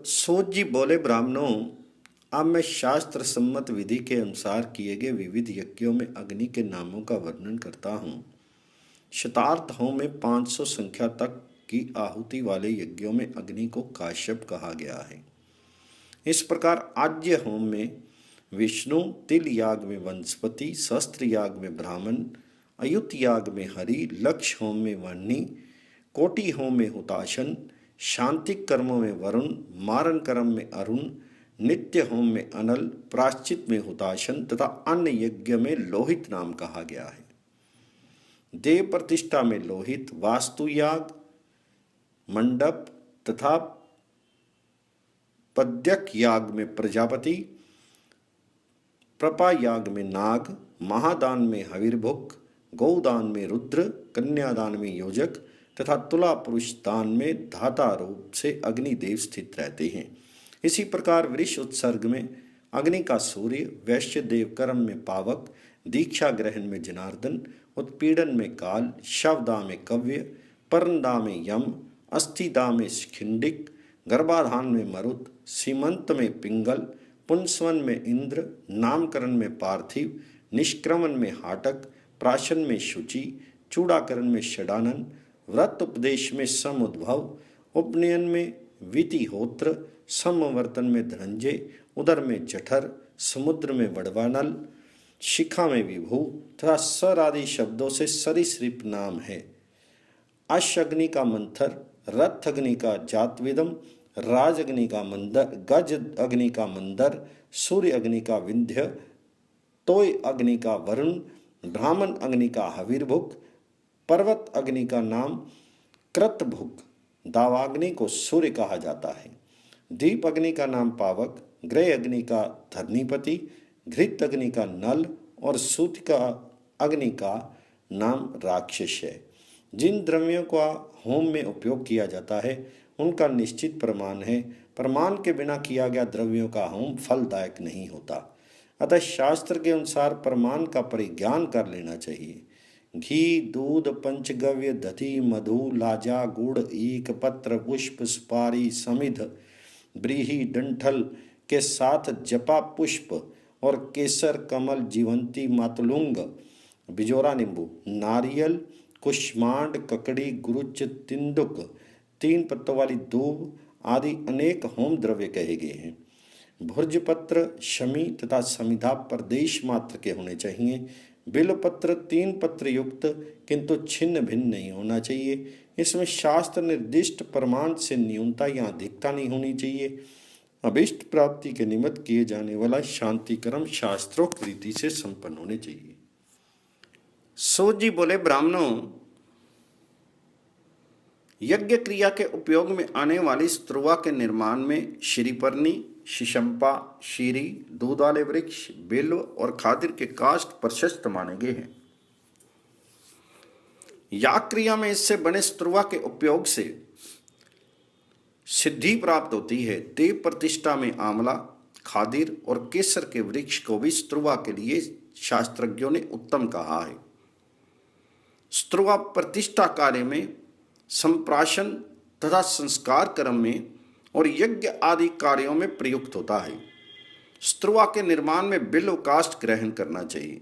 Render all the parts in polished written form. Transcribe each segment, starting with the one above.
सूत जी बोले, ब्राह्मणों, अब मैं शास्त्र सम्मत विधि के अनुसार किए गए विविध यज्ञों में अग्नि के नामों का वर्णन करता हूँ। शतार्थ होम में 500 संख्या तक की आहुति वाले यज्ञों में अग्नि को काश्यप कहा गया है। इस प्रकार आज्य होम में विष्णु, तिल याग में वनस्पति, सहस्त्र याग में ब्राह्मण, अयुत याग में हरि, लक्ष्य होम में वह्नि, कोटि होम में हुताशन, शांतिक कर्मों में वरुण, मारण कर्म में अरुण, नित्य होम में अनल, प्राश्चित में हुताशन तथा अन्य यज्ञ में लोहित नाम कहा गया है। देव प्रतिष्ठा में लोहित, वास्तु याग, मंडप तथा पद्यक याग में प्रजापति, प्रपा याग में नाग, महादान में हविर्भुक, गौदान में रुद्र, कन्यादान में योजक तथा तुला पुरुष दान में धाता रूप से अग्निदेव स्थित रहते हैं। इसी प्रकार वृष उत्सर्ग में अग्नि का सूर्य, वैश्य देव कर्म में पावक, दीक्षा ग्रहण में जनार्दन, उत्पीड़न में काल, शवदा में कव्य, पर्णदा में यम, अस्थिदा में खिंडिक, गर्भाधान में मरुत, सीमंत में पिंगल, पुंसवन में इंद्र, नामकरण में पार्थिव, निष्क्रमण में हाटक, प्राशन में शुचि, चूड़ाकरण में षडानन, व्रत उपदेश में समुद्भव, उपनयन में वितिहोत्र, समवर्तन में धनंजय, उदर में जठर, समुद्र में वडवानल, शिखा में विभु तथा सर आदि शब्दों से सरीसृप नाम है। अश अग्नि का मंथर, रथ अग्नि का जातविदम, राज अग्नि का मंदर, गज अग्नि का मंदर, सूर्य अग्नि का विंध्य, तोय अग्नि का वरुण, ब्राह्मण अग्नि का हविर्भुक, पर्वत अग्नि का नाम कृतभुक, दावाग्नि को सूर्य कहा जाता है, दीप अग्नि का नाम पावक, ग्रह अग्नि का धरनीपति, घृत अग्नि का नल और सूतिका अग्नि का नाम राक्षस है। जिन द्रव्यों का होम में उपयोग किया जाता है उनका निश्चित प्रमाण है। प्रमाण के बिना किया गया द्रव्यों का होम फलदायक नहीं होता। अतः शास्त्र के अनुसार प्रमाण का परिज्ञान कर लेना चाहिए। घी, दूध, पंचगव्य, दधि, मधु, लाजा, गुड़, ईख, पत्र, पुष्प, सुपारी, समिध, ब्रीही, डंठल के साथ जपा पुष्प और केसर, कमल, जीवंती, मातलुंग, बिजोरा नींबू, नारियल, कुष्मांड, ककड़ी, गुरुच, तिंदुक, 3 पत्तों वाली दूब आदि अनेक होम द्रव्य कहे गए हैं। भुर्जपत्र, शमी तथा समिधा प्रदेश मात्र के होने चाहिए। बिलपत्र 3 पत्र युक्त किंतु छिन्न भिन्न नहीं होना चाहिए। इसमें शास्त्र निर्दिष्ट प्रमाण से न्यूनता या अधिकता नहीं होनी चाहिए। अभिष्ट प्राप्ति के निमित्त किए जाने वाला शांति कर्म शास्त्रोक्त रीति से संपन्न होने चाहिए। सूत जी बोले, ब्राह्मणों, यज्ञ क्रिया के उपयोग में आने वाली स्त्रुवा के निर्माण में श्रीपर्णी, शिशंपा, शीरी, दूध वाले वृक्ष, बिल्व और खादिर के काष्ठ प्रशस्त माने गए हैं। याग क्रिया में इससे बने स्त्रुवा के उपयोग से सिद्धि प्राप्त होती है। देव प्रतिष्ठा में आंवला, खादिर और केसर के वृक्ष को भी स्त्रुवा के लिए शास्त्रज्ञों ने उत्तम कहा है। स्त्रुवा प्रतिष्ठा कार्य में, संप्राशन तथा संस्कार कर्म में और यज्ञ आदि कार्यों में प्रयुक्त होता है। स्त्रुवा के निर्माण में बिल्व काष्ठ ग्रहण करना चाहिए,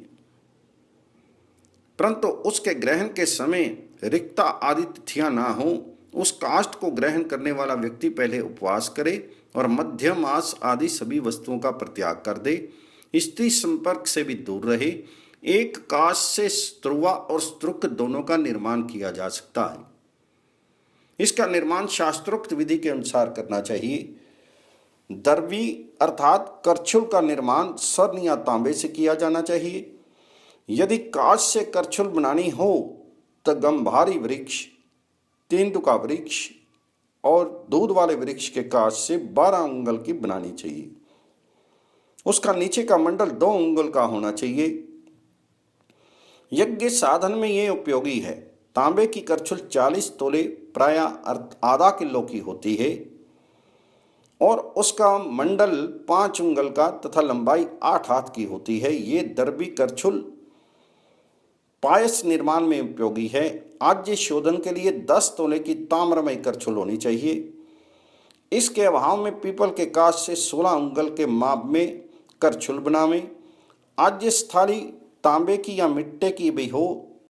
परंतु उसके ग्रहण के समय रिक्ता आदि तिथियां ना हो। उस काष्ठ को ग्रहण करने वाला व्यक्ति पहले उपवास करे और मध्य मास आदि सभी वस्तुओं का परित्याग कर दे। स्त्री संपर्क से भी दूर रहे। एक काष्ठ से स्त्रुवा और स्त्रुक दोनों का निर्माण किया जा सकता है। इसका निर्माण शास्त्रोक्त विधि के अनुसार करना चाहिए। दर्वी अर्थात करछुल का निर्माण स्वर्ण या तांबे से किया जाना चाहिए। यदि काष्ठ से करछुल बनानी हो तो गंभारी वृक्ष, तेंदुका वृक्ष और दूध वाले वृक्ष के काष्ठ से 12 उंगल की बनानी चाहिए। उसका नीचे का मंडल 2 उंगल का होना चाहिए। यज्ञ साधन में यह उपयोगी है। तांबे की करछुल 40 तोले प्राय आधा किलो की होती है और उसका मंडल 5 उंगल का तथा लंबाई 8 हाथ की होती है। ये दर्भी करछुल पायस निर्माण में उपयोगी है। आज्य शोधन के लिए 10 तोले की ताम्रमय करछुल होनी चाहिए। इसके अभाव में पीपल के काश से 16 उंगल के माप में करछुल बनावें। आज थाली तांबे की या मिट्टे की भी हो